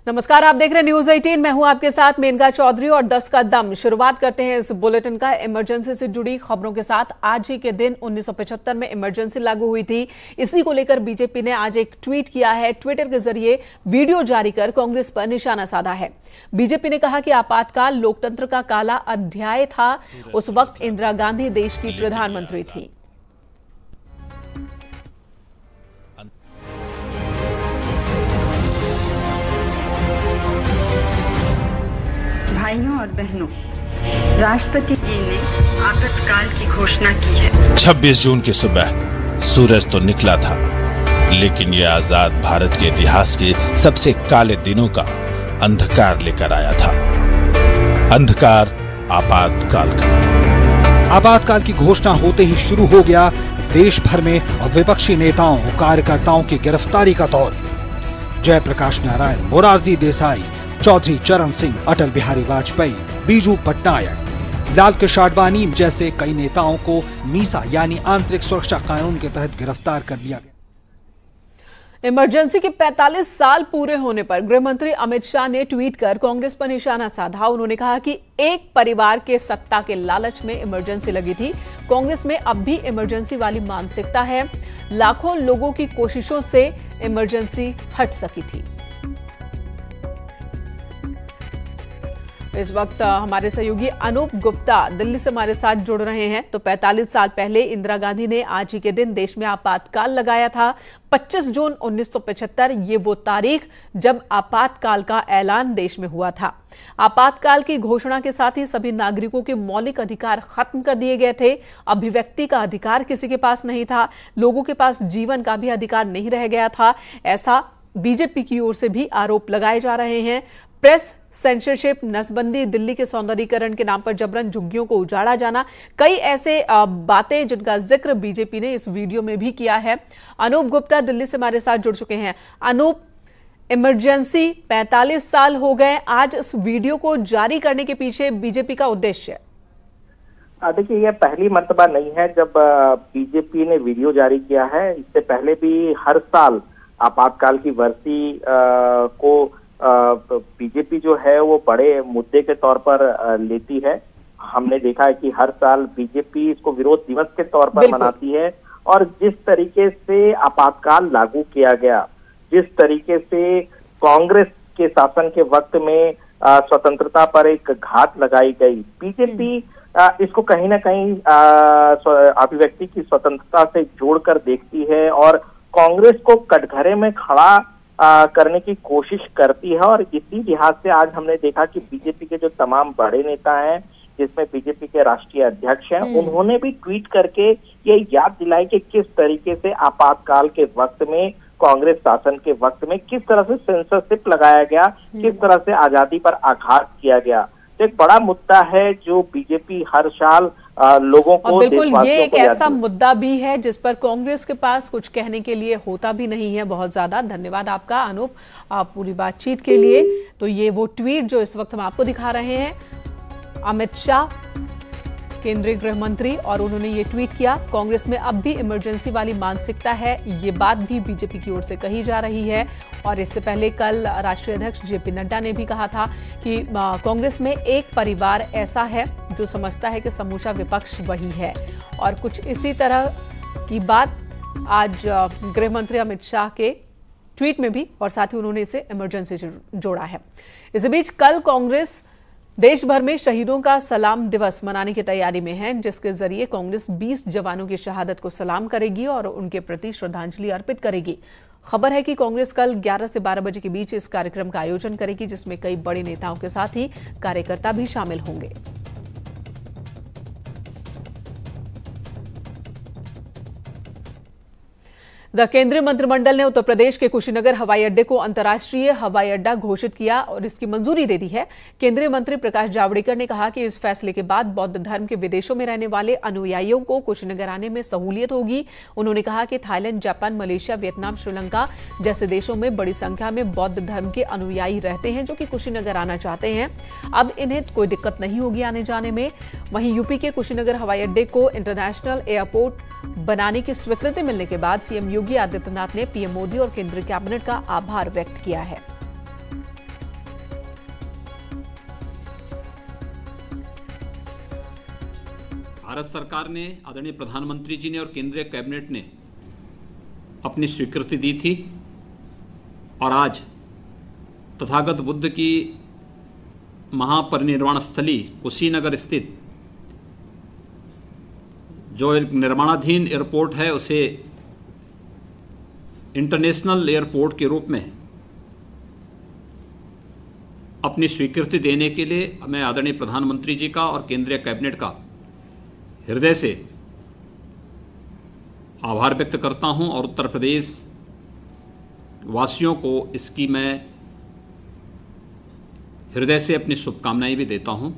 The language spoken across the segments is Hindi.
नमस्कार, आप देख रहे हैं न्यूज 18। मैं हूं आपके साथ मेनका चौधरी और 10 का दम। शुरुआत करते हैं इस बुलेटिन का इमरजेंसी से जुड़ी खबरों के साथ। आज ही के दिन 1975 में इमरजेंसी लागू हुई थी। इसी को लेकर बीजेपी ने आज एक ट्वीट किया है। ट्विटर के जरिए वीडियो जारी कर कांग्रेस पर निशाना साधा है। बीजेपी ने कहा कि आपातकाल लोकतंत्र का काला अध्याय था। उस वक्त इंदिरा गांधी देश की प्रधानमंत्री थी। भाइयों और बहनों, राष्ट्रपति जी ने आपातकाल की घोषणा की है। 26 जून की सुबह सूरज तो निकला था, लेकिन ये आजाद भारत के इतिहास के सबसे काले दिनों का अंधकार लेकर आया था। अंधकार आपातकाल का। आपातकाल की घोषणा होते ही शुरू हो गया देश भर में विपक्षी नेताओं कार्यकर्ताओं की गिरफ्तारी का दौर। जयप्रकाश नारायण, मोरारजी देसाई, चौधरी चरण सिंह, अटल बिहारी वाजपेयी, बीजू पटनायक, लाल कृष्ण आडवाणी जैसे कई नेताओं को मीसा यानी आंतरिक सुरक्षा कानून के तहत गिरफ्तार कर लिया गया। इमरजेंसी के 45 साल पूरे होने पर गृह मंत्री अमित शाह ने ट्वीट कर कांग्रेस पर निशाना साधा। उन्होंने कहा कि एक परिवार के सत्ता के लालच में इमरजेंसी लगी थी। कांग्रेस में अब भी इमरजेंसी वाली मानसिकता है। लाखों लोगों की कोशिशों से इमरजेंसी हट सकी थी। इस वक्त हमारे सहयोगी अनूप गुप्ता दिल्ली से हमारे साथ जुड़ रहे हैं। तो 45 साल पहले इंदिरा गांधी ने आज ही के दिन देश में आपातकाल लगाया था। 25 जून 1975 ये वो तारीख जब आपातकाल का ऐलान देश में हुआ था। आपातकाल की घोषणा के साथ ही सभी नागरिकों के मौलिक अधिकार खत्म कर दिए गए थे। अभिव्यक्ति का अधिकार किसी के पास नहीं था। लोगों के पास जीवन का भी अधिकार नहीं रह गया था। ऐसा बीजेपी की ओर से भी आरोप लगाए जा रहे हैं। प्रेस सेंसरशिप, नसबंदी, दिल्ली के सौंदर्यीकरण के नाम पर जबरन झुग्गियों को उजाड़ा जाना, कई ऐसे बातें जिनका जिक्र बीजेपी ने इस वीडियो में भी किया है। अनूप गुप्ता दिल्ली से हमारे साथ जुड़ चुके हैं। अनूप, इमरजेंसी 45 साल हो गए, आज इस वीडियो को जारी करने के पीछे बीजेपी का उद्देश्य? देखिए, यह पहली मर्तबा नहीं है जब बीजेपी ने वीडियो जारी किया है। इससे पहले भी हर साल आपातकाल की वर्षी को बीजेपी जो है वो बड़े मुद्दे के तौर पर लेती है। हमने देखा है कि हर साल बीजेपी इसको विरोध दिवस के तौर पर मनाती है। और जिस तरीके से आपातकाल लागू किया गया, जिस तरीके से कांग्रेस के शासन के वक्त में स्वतंत्रता पर एक घात लगाई गई, बीजेपी इसको कहीं ना कहीं अभिव्यक्ति की स्वतंत्रता से जोड़कर देखती है और कांग्रेस को कटघरे में खड़ा करने की कोशिश करती है। और इसी लिहाज से आज हमने देखा कि बीजेपी के जो तमाम बड़े नेता हैं, जिसमें बीजेपी के राष्ट्रीय अध्यक्ष हैं, उन्होंने भी ट्वीट करके ये याद दिलाई कि किस तरीके से आपातकाल के वक्त में, कांग्रेस शासन के वक्त में किस तरह से सेंसरशिप लगाया गया, किस तरह से आजादी पर आघात किया गया। तो एक बड़ा मुद्दा है जो बीजेपी हर साल लोगों को, बिल्कुल ये एक ऐसा मुद्दा भी है जिस पर कांग्रेस के पास कुछ कहने के लिए होता भी नहीं है बहुत ज्यादा। धन्यवाद आपका अनूप, आप पूरी बातचीत के लिए। तो ये वो ट्वीट जो इस वक्त हम आपको दिखा रहे हैं, अमित शाह केंद्रीय गृह मंत्री, और उन्होंने ये ट्वीट किया। कांग्रेस में अब भी इमरजेंसी वाली मानसिकता है, ये बात भी बीजेपी की ओर से कही जा रही है। और इससे पहले कल राष्ट्रीय अध्यक्ष जेपी नड्डा ने भी कहा था कि कांग्रेस में एक परिवार ऐसा है जो समझता है कि समूचा विपक्ष वही है। और कुछ इसी तरह की बात आज गृह मंत्री अमित शाह के ट्वीट में भी, और साथ ही उन्होंने इसे इमरजेंसी से जोड़ा है। इसी बीच कल कांग्रेस देश भर में शहीदों का सलाम दिवस मनाने की तैयारी में है, जिसके जरिए कांग्रेस 20 जवानों की शहादत को सलाम करेगी और उनके प्रति श्रद्धांजलि अर्पित करेगी। खबर है कि कांग्रेस कल 11 से 12 बजे के बीच इस कार्यक्रम का आयोजन करेगी, जिसमें कई बड़े नेताओं के साथ ही कार्यकर्ता भी शामिल होंगे। केंद्रीय मंत्रिमंडल ने उत्तर प्रदेश के कुशीनगर हवाई अड्डे को अंतर्राष्ट्रीय हवाई अड्डा घोषित किया और इसकी मंजूरी दे दी है। केंद्रीय मंत्री प्रकाश जावड़ेकर ने कहा कि इस फैसले के बाद बौद्ध धर्म के विदेशों में रहने वाले अनुयायियों को कुशीनगर आने में सहूलियत होगी। उन्होंने कहा कि Thailand, Japan, Malaysia, Vietnam, Sri Lanka जैसे देशों में बड़ी संख्या में बौद्ध धर्म के अनुयायी रहते हैं जो कि कुशीनगर आना चाहते हैं। अब इन्हें कोई दिक्कत नहीं होगी आने जाने में। वहीं यूपी के कुशीनगर हवाई अड्डे को इंटरनेशनल एयरपोर्ट बनाने की स्वीकृति मिलने के बाद सीएम योगी आदित्यनाथ ने पीएम मोदी और केंद्रीय कैबिनेट का आभार व्यक्त किया है। भारत सरकार ने, आदरणीय प्रधानमंत्री जी ने और केंद्रीय कैबिनेट ने अपनी स्वीकृति दी थी और आज तथागत बुद्ध की महापरिनिर्वाण स्थली कुशीनगर स्थित जो एक निर्माणाधीन एयरपोर्ट है उसे इंटरनेशनल एयरपोर्ट के रूप में अपनी स्वीकृति देने के लिए मैं आदरणीय प्रधानमंत्री जी का और केंद्रीय कैबिनेट का हृदय से आभार व्यक्त करता हूं और उत्तर प्रदेश वासियों को इसकी मैं हृदय से अपनी शुभकामनाएं भी देता हूं।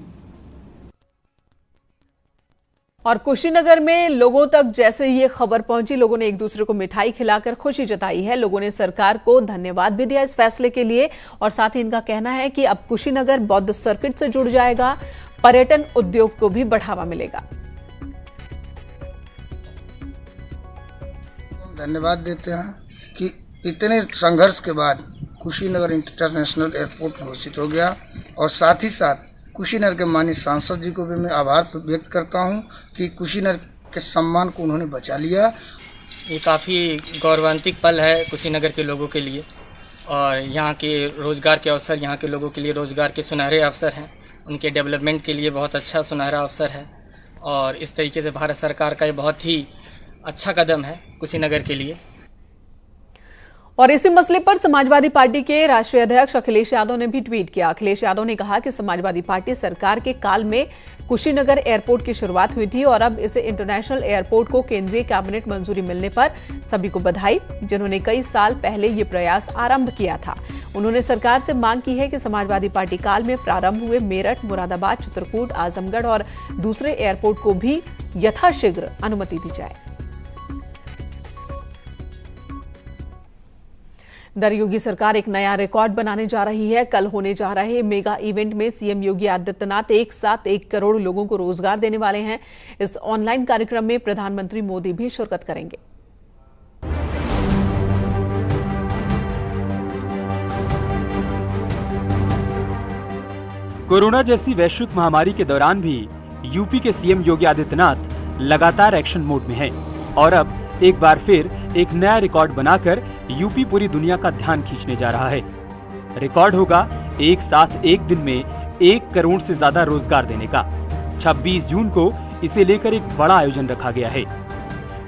और कुशीनगर में लोगों तक जैसे ये खबर पहुंची, लोगों ने एक दूसरे को मिठाई खिलाकर खुशी जताई है। लोगों ने सरकार को धन्यवाद भी दिया इस फैसले के लिए और साथ ही इनका कहना है कि अब कुशीनगर बौद्ध सर्किट से जुड़ जाएगा, पर्यटन उद्योग को भी बढ़ावा मिलेगा। धन्यवाद देते हैं कि इतने संघर्ष के बाद कुशीनगर इंटरनेशनल एयरपोर्ट घोषित हो गया और साथ ही साथ कुशीनगर के माननीय सांसद जी को भी मैं आभार व्यक्त करता हूं कि कुशीनगर के सम्मान को उन्होंने बचा लिया। ये काफ़ी गौरवान्वित पल है कुशीनगर के लोगों के लिए और यहाँ के रोज़गार के अवसर, यहाँ के लोगों के लिए रोज़गार के सुनहरे अवसर हैं, उनके डेवलपमेंट के लिए बहुत अच्छा सुनहरा अवसर है और इस तरीके से भारत सरकार का ये बहुत ही अच्छा कदम है कुशीनगर के लिए। और इसी मसले पर समाजवादी पार्टी के राष्ट्रीय अध्यक्ष अखिलेश यादव ने भी ट्वीट किया। अखिलेश यादव ने कहा कि समाजवादी पार्टी सरकार के काल में कुशीनगर एयरपोर्ट की शुरुआत हुई थी और अब इसे इंटरनेशनल एयरपोर्ट को केंद्रीय कैबिनेट मंजूरी मिलने पर सभी को बधाई, जिन्होंने कई साल पहले ये प्रयास आरंभ किया था। उन्होंने सरकार से मांग की है कि समाजवादी पार्टी काल में प्रारंभ हुए मेरठ, मुरादाबाद, चित्रकूट, आजमगढ़ और दूसरे एयरपोर्ट को भी यथाशीघ्र अनुमति दी जाए। इधर योगी सरकार एक नया रिकॉर्ड बनाने जा रही है। कल होने जा रहे मेगा इवेंट में सीएम योगी आदित्यनाथ एक साथ 1 करोड़ लोगों को रोजगार देने वाले हैं। इस ऑनलाइन कार्यक्रम में प्रधानमंत्री मोदी भी शिरकत करेंगे। कोरोना जैसी वैश्विक महामारी के दौरान भी यूपी के सीएम योगी आदित्यनाथ लगातार एक्शन मोड में हैं और अब एक बार फिर एक नया रिकॉर्ड बनाकर यूपी पूरी दुनिया का ध्यान खींचने जा रहा है। रिकॉर्ड होगा एक साथ एक दिन में 1 करोड़ से ज्यादा रोजगार देने का। 26 जून को इसे लेकर एक बड़ा आयोजन रखा गया है,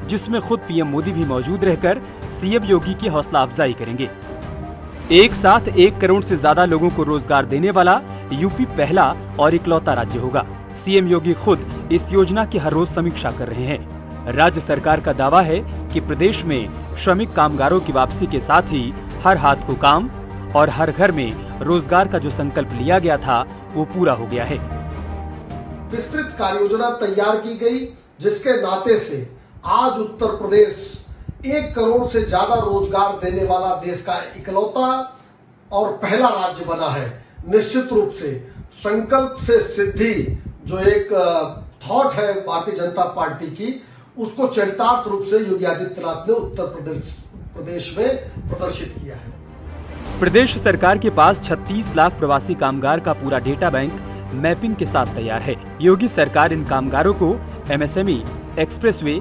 जिसमें खुद पीएम मोदी भी मौजूद रहकर सीएम योगी की हौसला अफजाई करेंगे। एक साथ 1 करोड़ से ज्यादा लोगों को रोजगार देने वाला यूपी पहला और इकलौता राज्य होगा। सीएम योगी खुद इस योजना की हर रोज समीक्षा कर रहे हैं। राज्य सरकार का दावा है कि प्रदेश में श्रमिक कामगारों की वापसी के साथ ही हर हाथ को काम और हर घर में रोजगार का जो संकल्प लिया गया था वो पूरा हो गया है। विस्तृत कार्य योजना तैयार की गई, जिसके नाते से आज उत्तर प्रदेश 1 करोड़ से ज्यादा रोजगार देने वाला देश का इकलौता और पहला राज्य बना है। निश्चित रूप से संकल्प से सिद्धि जो एक थॉट है भारतीय जनता पार्टी की, उसको चरितार्थ रूप से योगी आदित्यनाथ ने उत्तर प्रदेश में प्रदर्शित किया है। प्रदेश सरकार के पास 36 लाख प्रवासी कामगार का पूरा डेटा बैंक मैपिंग के साथ तैयार है। योगी सरकार इन कामगारों को एमएसएमई, एक्सप्रेसवे,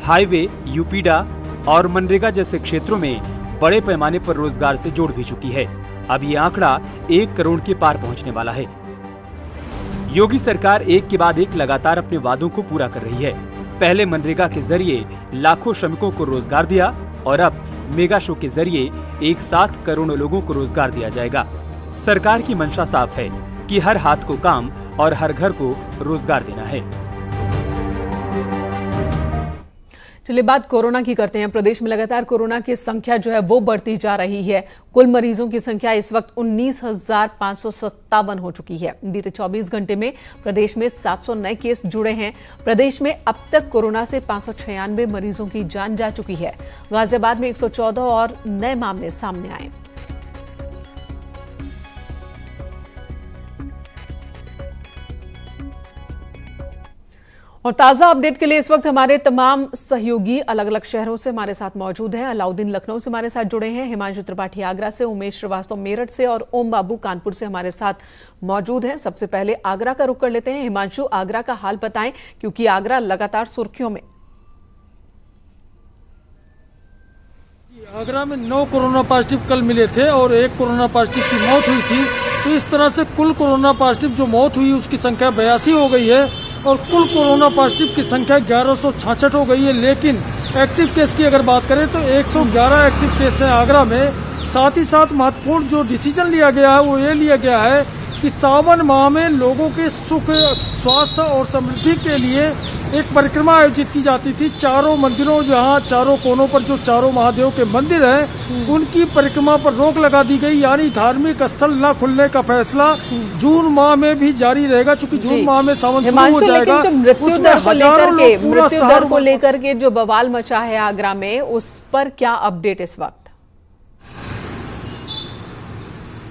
हाईवे, यूपीडा और मनरेगा जैसे क्षेत्रों में बड़े पैमाने पर रोजगार से जोड़ भी चुकी है। अब ये आंकड़ा 1 करोड़ के पार पहुंचने वाला है। योगी सरकार एक के बाद एक लगातार अपने वादों को पूरा कर रही है। पहले मनरेगा के जरिए लाखों श्रमिकों को रोजगार दिया और अब मेगा शो के जरिए एक साथ करोड़ों लोगों को रोजगार दिया जाएगा। सरकार की मंशा साफ है कि हर हाथ को काम और हर घर को रोजगार देना है। चलिए बात कोरोना की करते हैं। प्रदेश में लगातार कोरोना की संख्या जो है वो बढ़ती जा रही है। कुल मरीजों की संख्या इस वक्त 19,557 हो चुकी है। बीते 24 घंटे में प्रदेश में 700 नए केस जुड़े हैं। प्रदेश में अब तक कोरोना से 596 मरीजों की जान जा चुकी है। गाजियाबाद में 114 और नए मामले सामने आए। और ताजा अपडेट के लिए इस वक्त हमारे तमाम सहयोगी अलग अलग शहरों से हमारे साथ मौजूद हैं। अलाउद्दीन लखनऊ से हमारे साथ जुड़े हैं, हिमांशु त्रिपाठी आगरा से, उमेश श्रीवास्तव मेरठ से और ओम बाबू कानपुर से हमारे साथ मौजूद हैं। सबसे पहले आगरा का रुख कर लेते हैं। हिमांशु, आगरा का हाल बताएं, क्योंकि आगरा लगातार सुर्खियों में। आगरा में 9 कोरोना पॉजिटिव कल मिले थे और 1 कोरोना पॉजिटिव की मौत हुई थी। तो इस तरह से कुल कोरोना पॉजिटिव जो मौत हुई उसकी संख्या 82 हो गई है और कुल कोरोना पॉजिटिव की संख्या 1166 हो गई है। लेकिन एक्टिव केस की अगर बात करें तो 111 एक्टिव केस है आगरा में। साथ ही साथ महत्वपूर्ण जो डिसीजन लिया गया है वो ये लिया गया है कि सावन माह में लोगों के सुख, स्वास्थ्य और समृद्धि के लिए एक परिक्रमा आयोजित की जाती थी। चारों मंदिरों, जहां चारों कोनों पर जो चारों महादेव के मंदिर हैं उनकी परिक्रमा पर रोक लगा दी गई, यानी धार्मिक स्थल न खुलने का फैसला जून माह में भी जारी रहेगा, क्योंकि जून माह में सावन शुरू हो जाएगा। लेकिन जो मृत्यु दर को लेकर के जो बवाल मचा है आगरा में, उस पर क्या अपडेट इस वक्त?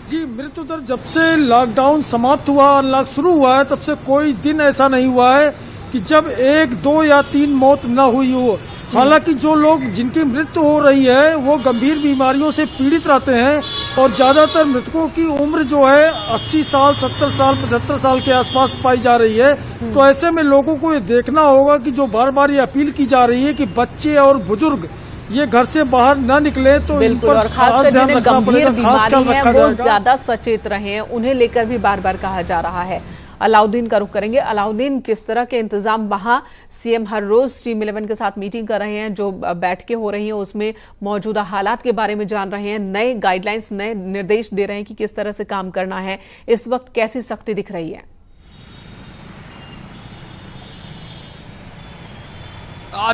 जी, मृत्यु दर जब से लॉकडाउन समाप्त हुआ, अनलॉक शुरू हुआ है, तब से कोई दिन ऐसा नहीं हुआ है कि जब 1, 2 या 3 मौत न हुई हो। हालांकि जो लोग जिनकी मृत्यु हो रही है वो गंभीर बीमारियों से पीड़ित रहते हैं और ज्यादातर मृतकों की उम्र जो है 80 साल, 70 साल, 75 साल के आसपास पाई जा रही है। तो ऐसे में लोगों को ये देखना होगा कि जो बार बार ये अपील की जा रही है कि बच्चे और बुजुर्ग ये घर से बाहर न निकले, तो बिल्कुल, और खासकर जिन्हें गंभीर बीमारी है वो ज्यादा सचेत रहें, उन्हें लेकर भी बार बार कहा जा रहा है। अलाउद्दीन का रुख करेंगे। अलाउद्दीन, किस तरह के इंतजाम वहां? सीएम हर रोज टीम 11 के साथ मीटिंग कर रहे हैं, जो बैठकें हो रही हैं उसमें मौजूदा हालात के बारे में जान रहे हैं, नए गाइडलाइंस, नए निर्देश दे रहे हैं कि किस तरह से काम करना है। इस वक्त कैसी सख्ती दिख रही है?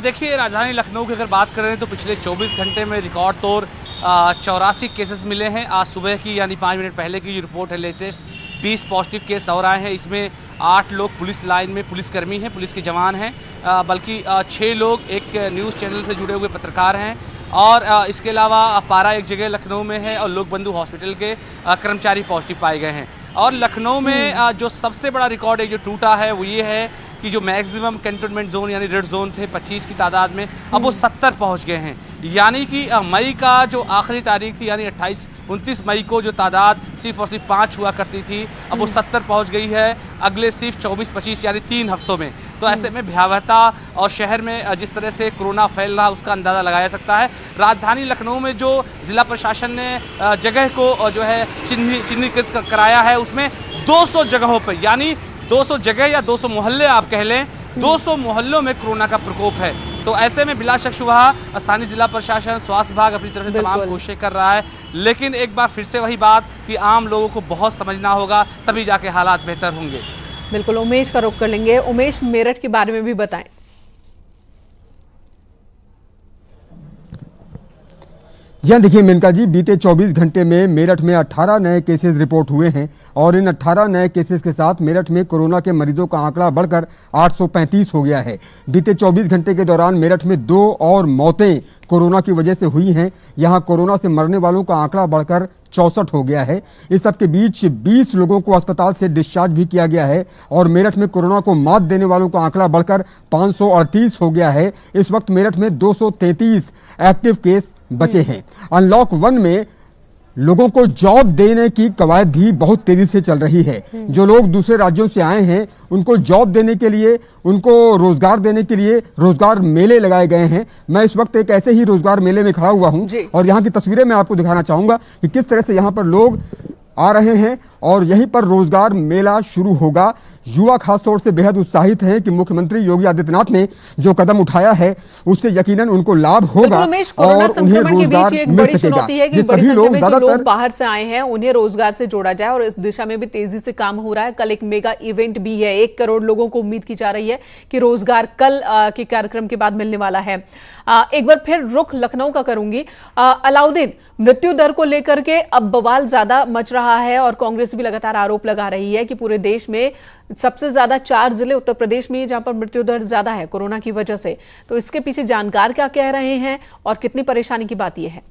देखिए, राजधानी लखनऊ की अगर बात करें तो पिछले 24 घंटे में रिकॉर्ड तौर 84 केसेस मिले हैं। आज सुबह की यानी 5 मिनट पहले की जो रिपोर्ट है लेटेस्ट, 20 पॉजिटिव केस और आए हैं। इसमें 8 लोग पुलिस लाइन में पुलिसकर्मी हैं, पुलिस के जवान हैं, बल्कि 6 लोग एक न्यूज़ चैनल से जुड़े हुए पत्रकार हैं और इसके अलावा पारा एक जगह लखनऊ में है और लोक बंधु हॉस्पिटल के कर्मचारी पॉजिटिव पाए गए हैं। और लखनऊ में जो सबसे बड़ा रिकॉर्ड है जो टूटा है वो ये है कि जो मैक्सिमम कंटेनमेंट जोन यानी रेड जोन थे 25 की तादाद में, अब वो 70 पहुंच गए हैं। यानी कि मई का जो आखिरी तारीख थी यानी 29 मई को जो तादाद सिर्फ और सिर्फ 5 हुआ करती थी, अब वो 70 पहुंच गई है अगले सिर्फ 24-25 यानी 3 हफ्तों में। तो ऐसे में भयावहता और शहर में जिस तरह से कोरोना फैल रहा उसका अंदाज़ा लगाया सकता है। राजधानी लखनऊ में जो जिला प्रशासन ने जगह को जो है चिन्हीकृत कराया है उसमें 200 जगहों पर, यानी 200 जगह या 200 मोहल्ले आप कह लें, 200 मोहल्लों में कोरोना का प्रकोप है। तो ऐसे में बिला शक शुबा स्थानीय जिला प्रशासन, स्वास्थ्य विभाग अपनी तरफ से तमाम कोशिशें कर रहा है, लेकिन एक बार फिर से वही बात कि आम लोगों को बहुत समझना होगा, तभी जाके हालात बेहतर होंगे। बिल्कुल, उमेश का रुख कर लेंगे। उमेश, मेरठ के बारे में भी बताएं। जी हाँ, देखिए मेनका जी, बीते 24 घंटे में मेरठ में 18 नए केसेस रिपोर्ट हुए हैं और इन 18 नए केसेस के साथ मेरठ में कोरोना के मरीजों का आंकड़ा बढ़कर 835 हो गया है। बीते 24 घंटे के दौरान मेरठ में 2 और मौतें कोरोना की वजह से हुई हैं। यहाँ कोरोना से मरने वालों का आंकड़ा बढ़कर 64 हो गया है। इस सब के बीच 20 लोगों को अस्पताल से डिस्चार्ज भी किया गया है और मेरठ में कोरोना को मात देने वालों का आंकड़ा बढ़कर 538 हो गया है। इस वक्त मेरठ में 233 एक्टिव केस बचे हैं। अनलॉक 1 में लोगों को जॉब देने की कवायद भी बहुत तेजी से चल रही है। जो लोग दूसरे राज्यों से आए हैं उनको जॉब देने के लिए, उनको रोजगार देने के लिए रोजगार मेले लगाए गए हैं। मैं इस वक्त एक ऐसे ही रोजगार मेले में खड़ा हुआ हूं और यहाँ की तस्वीरें मैं आपको दिखाना चाहूंगा कि किस तरह से यहाँ पर लोग आ रहे हैं और यहीं पर रोजगार मेला शुरू होगा। युवा खासतौर से बेहद उत्साहित हैं कि मुख्यमंत्री योगी आदित्यनाथ ने जो कदम उठाया है उससे यकीनन उनको लाभ होगा और उन्हें रोजगार मिल सकेगा। ये सभी लोग ज्यादातर बाहर से आए हैं उन्हें रोजगार से जोड़ा जाए और इस दिशा में भी तेजी से काम हो रहा है। कल एक मेगा इवेंट भी है, 1 करोड़ लोगों को उम्मीद की जा रही है कि रोजगार कल के कार्यक्रम के बाद मिलने वाला है। एक बार फिर रुख लखनऊ का करूंगी। अलाउद्दीन, मृत्यु दर को लेकर के अब बवाल ज्यादा मच रहा है और कांग्रेस भी लगातार आरोप लगा रही है कि पूरे देश में सबसे ज्यादा 4 जिले उत्तर प्रदेश में जहां पर मृत्यु दर ज्यादा है कोरोना की वजह से। तो इसके पीछे जानकार क्या कह रहे हैं और कितनी परेशानी की बात यह है?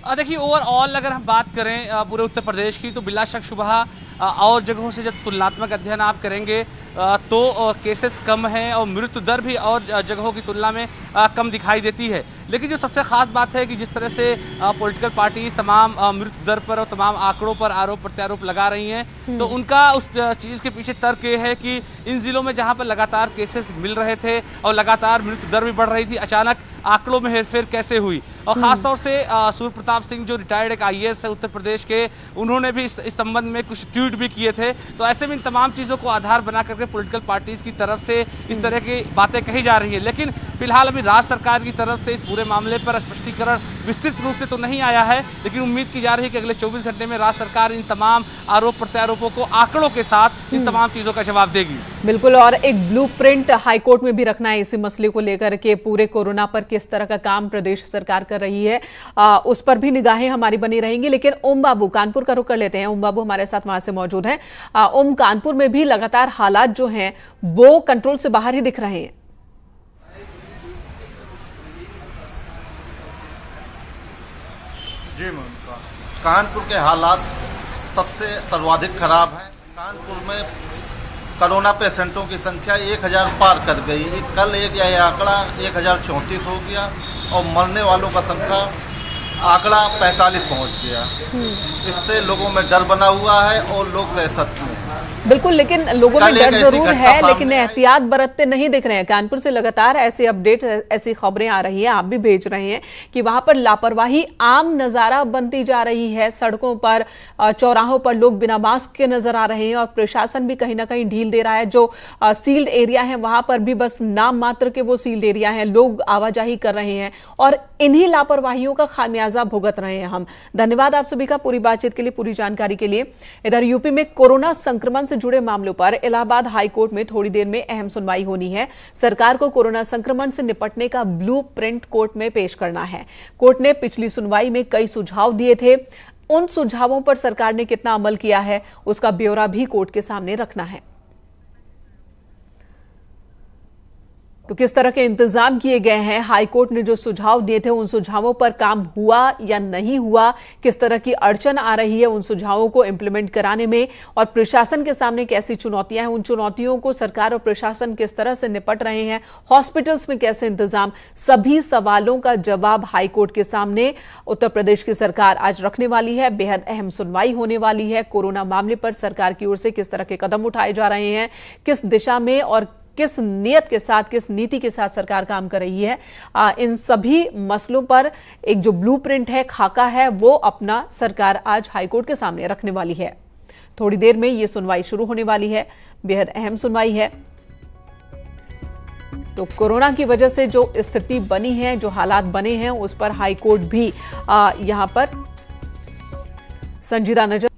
देखिए ओवरऑल अगर हम बात करें पूरे उत्तर प्रदेश की, तो बिला शक शुबह और जगहों से जब तुलनात्मक अध्ययन आप करेंगे तो केसेस कम हैं और मृत्यु दर भी और जगहों की तुलना में कम दिखाई देती है। लेकिन जो सबसे ख़ास बात है कि जिस तरह से पॉलिटिकल पार्टीज तमाम मृत्यु दर पर और तमाम आंकड़ों पर आरोप प्रत्यारोप लगा रही हैं, तो उनका उस चीज़ के पीछे तर्क ये है कि इन ज़िलों में जहाँ पर लगातार केसेस मिल रहे थे और लगातार मृत्यु दर भी बढ़ रही थी, अचानक आंकड़ों में हेरफेर कैसे हुई। और ख़ासतौर से सूर्य प्रताप सिंह जो रिटायर्ड एक IAS है उत्तर प्रदेश के, उन्होंने भी इस संबंध में कुछ ट्वीट भी किए थे। तो ऐसे में इन तमाम चीज़ों को आधार बना करके पॉलिटिकल पार्टीज की तरफ से इस तरह की बातें कही जा रही हैं। लेकिन फिलहाल अभी राज्य सरकार की तरफ से इस पूरे मामले पर स्पष्टीकरण विस्तृत रूप से तो नहीं आया है, लेकिन उम्मीद की जा रही है कि अगले 24 घंटे में राज्य सरकार इन तमाम आरोप प्रत्यारोपों को आंकड़ों के साथ इन तमाम चीज़ों का जवाब देगी। बिल्कुल, और एक ब्लूप्रिंट हाईकोर्ट में भी रखना है इसी मसले को लेकर के, पूरे कोरोना पर किस तरह का काम प्रदेश सरकार कर रही है, उस पर भी निगाहें हमारी बनी रहेंगी। लेकिन ओम बाबू कानपुर का रुख कर लेते हैं। ओम बाबू हमारे साथ वहां से मौजूद हैं। ओम, कानपुर में भी लगातार हालात जो हैं वो कंट्रोल से बाहर ही दिख रहे हैं। जी ममता, कानपुर के हालात सबसे सर्वाधिक खराब हैं। कानपुर में कोरोना पेशेंटों की संख्या 1000 पार कर गई। कल यह आंकड़ा 1034 हो गया और मरने वालों का संख्या आंकड़ा 45 पहुंच गया। इससे लोगों में डर बना हुआ है और लोग रह सकते हैं। बिल्कुल, लेकिन लोगों में डर जरूर है, लेकिन एहतियात बरतते नहीं दिख रहे हैं। कानपुर से लगातार ऐसे अपडेट, ऐसी खबरें आ रही हैं, आप भी भेज रहे हैं कि वहां पर लापरवाही आम नजारा बनती जा रही है। सड़कों पर, चौराहों पर लोग बिना मास्क के नजर आ रहे हैं और प्रशासन भी कहीं ना कहीं ढील दे रहा है। जो सील्ड एरिया है वहां पर भी बस नाम मात्र के वो सील्ड एरिया है, लोग आवाजाही कर रहे हैं और इन्हीं लापरवाहियों का खामियाजा भुगत रहे हैं हम। धन्यवाद आप सभी का पूरी बातचीत के लिए, पूरी जानकारी के लिए। इधर यूपी में कोरोना संक्रमण से जुड़े मामलों पर इलाहाबाद हाई कोर्ट में थोड़ी देर में अहम सुनवाई होनी है। सरकार को कोरोना संक्रमण से निपटने का ब्लूप्रिंट कोर्ट में पेश करना है। कोर्ट ने पिछली सुनवाई में कई सुझाव दिए थे, उन सुझावों पर सरकार ने कितना अमल किया है उसका ब्यौरा भी कोर्ट के सामने रखना है। तो किस तरह के इंतजाम किए गए हैं, हाईकोर्ट ने जो सुझाव दिए थे उन सुझावों पर काम हुआ या नहीं हुआ, किस तरह की अड़चन आ रही है उन सुझावों को इंप्लीमेंट कराने में, और प्रशासन के सामने कैसी चुनौतियां हैं, उन चुनौतियों को सरकार और प्रशासन किस तरह से निपट रहे हैं, हॉस्पिटल्स में कैसे इंतजाम, सभी सवालों का जवाब हाईकोर्ट के सामने उत्तर प्रदेश की सरकार आज रखने वाली है। बेहद अहम सुनवाई होने वाली है। कोरोना मामले पर सरकार की ओर से किस तरह के कदम उठाए जा रहे हैं, किस दिशा में और किस नियत के साथ, किस नीति के साथ सरकार काम कर रही है, इन सभी मसलों पर एक जो ब्लूप्रिंट है, खाका है, वो अपना सरकार आज हाईकोर्ट के सामने रखने वाली है। थोड़ी देर में ये सुनवाई शुरू होने वाली है, बेहद अहम सुनवाई है। तो कोरोना की वजह से जो स्थिति बनी है, जो हालात बने हैं, उस पर हाईकोर्ट भी यहां पर संजीदा नजर।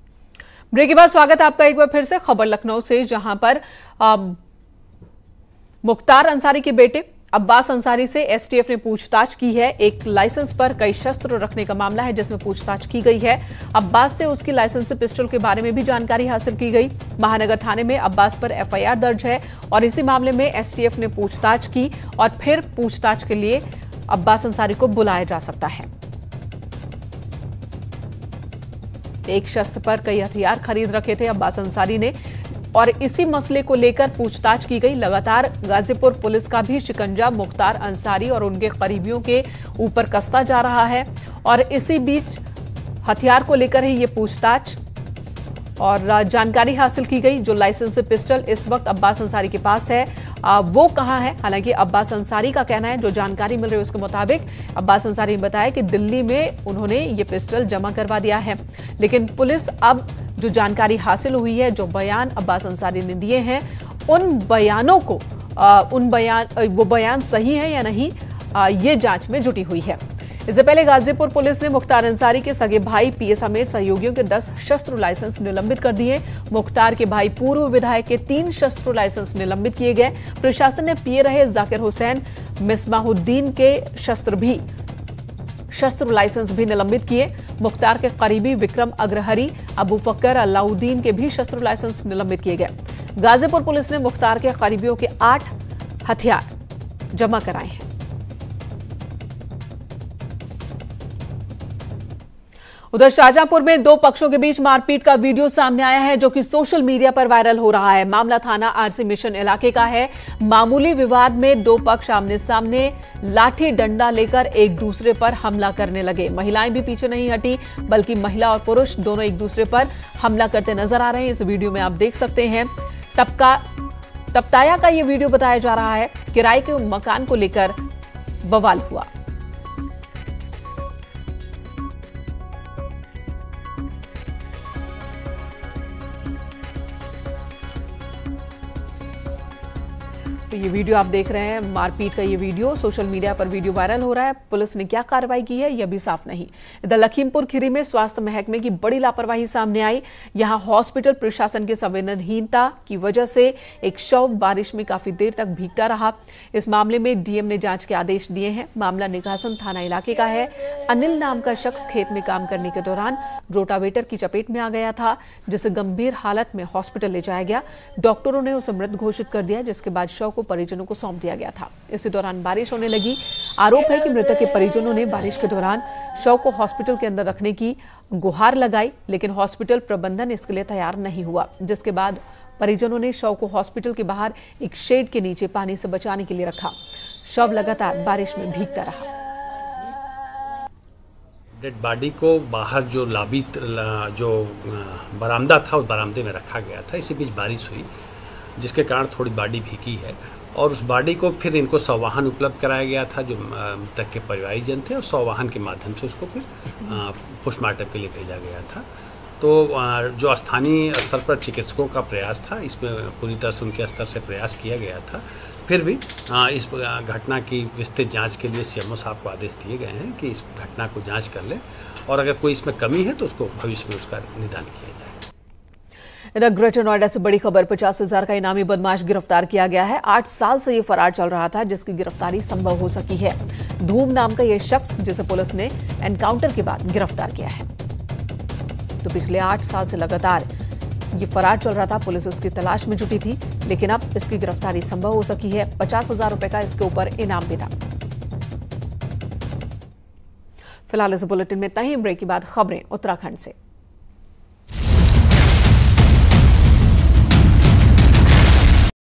ब्रेक के बाद स्वागत आपका एक बार फिर से खबर लखनऊ से, जहां पर मुख्तार अंसारी के बेटे अब्बास अंसारी से एसटीएफ ने पूछताछ की है। एक लाइसेंस पर कई शस्त्र रखने का मामला है जिसमें पूछताछ की गई है। अब्बास से उसकी लाइसेंस पिस्टल के बारे में भी जानकारी हासिल की गई। महानगर थाने में अब्बास पर एफआईआर दर्ज है और इसी मामले में एसटीएफ ने पूछताछ की और फिर पूछताछ के लिए अब्बास अंसारी को बुलाया जा सकता है। एक शस्त्र पर कई हथियार खरीद रखे थे अब्बास अंसारी ने और इसी मसले को लेकर पूछताछ की गई। लगातार गाजीपुर पुलिस का भी शिकंजा मुख्तार अंसारी और उनके करीबियों के ऊपर कसता जा रहा है और इसी बीच हथियार को लेकर ही ये पूछताछ और जानकारी हासिल की गई। जो लाइसेंस पिस्टल इस वक्त अब्बास अंसारी के पास है वो कहां है? हालांकि अब्बास अंसारी का कहना है, जो जानकारी मिल रही है उसके मुताबिक अब्बास अंसारी ने बताया कि दिल्ली में उन्होंने ये पिस्टल जमा करवा दिया है। लेकिन पुलिस अब जो जानकारी हासिल हुई है, जो बयान अब्बास अंसारी ने दिए हैं, उन बयानों को वो बयान सही है या नहीं, ये जांच में जुटी हुई है। इससे पहले गाजीपुर पुलिस ने मुख्तार अंसारी के सगे भाई पीए समेत सहयोगियों के 10 शस्त्र लाइसेंस निलंबित कर दिए। मुख्तार के भाई पूर्व विधायक के 3 शस्त्र लाइसेंस निलंबित किए गए। प्रशासन ने पीए रहे जाकिर हुसैन, मिसबाहुद्दीन के शस्त्र लाइसेंस भी निलंबित किए। मुख्तार के करीबी विक्रम अग्रहरी, अबू फक्कर, अलाउद्दीन के भी शस्त्र लाइसेंस निलंबित किए गए। गाजीपुर पुलिस ने मुख्तार के करीबियों के 8 हथियार जमा कराए हैं। उधर शाहजहांपुर में दो पक्षों के बीच मारपीट का वीडियो सामने आया है जो कि सोशल मीडिया पर वायरल हो रहा है। मामला थाना आरसी मिशन इलाके का है। मामूली विवाद में दो पक्ष आमने सामने लाठी डंडा लेकर एक दूसरे पर हमला करने लगे। महिलाएं भी पीछे नहीं हटी, बल्कि महिला और पुरुष दोनों एक दूसरे पर हमला करते नजर आ रहे हैं। इस वीडियो में आप देख सकते हैं तपताया का ये वीडियो बताया जा रहा है। किराए के मकान को लेकर बवाल हुआ। तो ये वीडियो आप देख रहे हैं, मारपीट का ये वीडियो सोशल मीडिया पर वीडियो वायरल हो रहा है। पुलिस ने क्या कार्रवाई की है यह भी साफ नहीं। इधर लखीमपुर खीरी में स्वास्थ्य महकमे की बड़ी लापरवाही सामने आई। यहां हॉस्पिटल प्रशासन की संवेदनहीनता की वजह से एक शव बारिश में काफी देर तक भीगता रहा। इस मामले में डीएम ने जांच के आदेश दिए हैं। मामला निघासन थाना इलाके का है। अनिल नाम का शख्स खेत में काम करने के दौरान रोटावेटर की चपेट में आ गया था, जिसे गंभीर हालत में हॉस्पिटल ले जाया गया। डॉक्टरों ने उसे मृत घोषित कर दिया, जिसके बाद शव को परिजनों को सौंप दिया गया था। इसी दौरान बारिश होने लगी। आरोप है कि मृतक के परिजनों ने बारिश के दौरान शव को हॉस्पिटल के अंदर रखने की गुहार लगाई, लेकिन हॉस्पिटल प्रबंधन इसके लिए तैयार नहीं हुआ, जिसके बाद परिजनों ने शव को हॉस्पिटल के बाहर एक शेड के नीचे पानी से बचाने के लिए रखा। शव लगातार बारिश में भीगता रहा। डेड बॉडी को बाहर जो लॉबी जो बरामदा था उस बरामदे में रखा गया था। इसी बीच बारिश हुई, जिसके कारण थोड़ी बॉडी भीगी है और उस बॉडी को फिर इनको सवाहन उपलब्ध कराया गया था जो मृतक के परिवारीजन थे, और सवाहन के माध्यम से उसको फिर पोस्टमार्टम के लिए भेजा गया था। तो जो स्थानीय स्तर पर चिकित्सकों का प्रयास था, इसमें पूरी तरह से उनके स्तर से प्रयास किया गया था। फिर भी इस घटना की विस्तृत जांच के लिए सीएमओ साहब को आदेश दिए गए हैं कि इस घटना को जांच कर ले और अगर कोई इसमें कमी है तो उसको भविष्य में उसका निदान किया जाए। इधर ग्रेटर नोएडा से बड़ी खबर, 50,000 का इनामी बदमाश गिरफ्तार किया गया है। 8 साल से ये फरार चल रहा था, जिसकी गिरफ्तारी संभव हो सकी है। धूम नाम का यह शख्स, जिसे पुलिस ने एनकाउंटर के बाद गिरफ्तार किया है। तो पिछले 8 साल से लगातार ये फरार चल रहा था। पुलिस इसकी तलाश में जुटी थी, लेकिन अब इसकी गिरफ्तारी संभव हो सकी है। 50,000 रुपए का इसके ऊपर इनाम भी था। फिलहाल इस बुलेटिन में इतना ही। ब्रेक के बाद खबरें उत्तराखंड से।